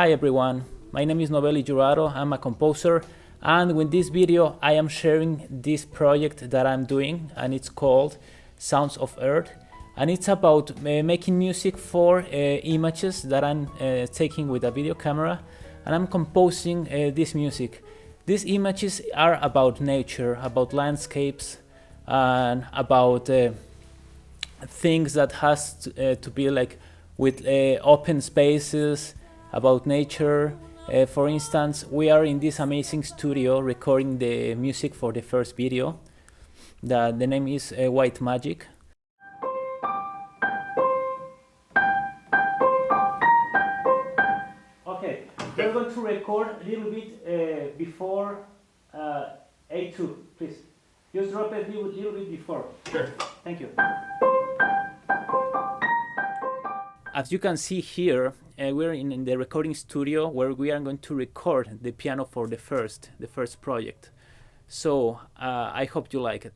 Hi everyone, my name is Novelli Jurado, I'm a composer, and with this video I am sharing this project that I'm doing, and it's called Sounds of Earth, and it's about making music for images that I'm taking with a video camera, and I'm composing this music. These images are about nature, about landscapes, and about things that has to be like with open spaces, about nature. For instance, we are in this amazing studio recording the music for the first video. The name is White Magic. Okay, we're going to record a little bit before A2, please. Just drop it a little bit before. Sure. Thank you. As you can see here, we're in the recording studio where we are going to record the piano for the first project. So I hope you like it.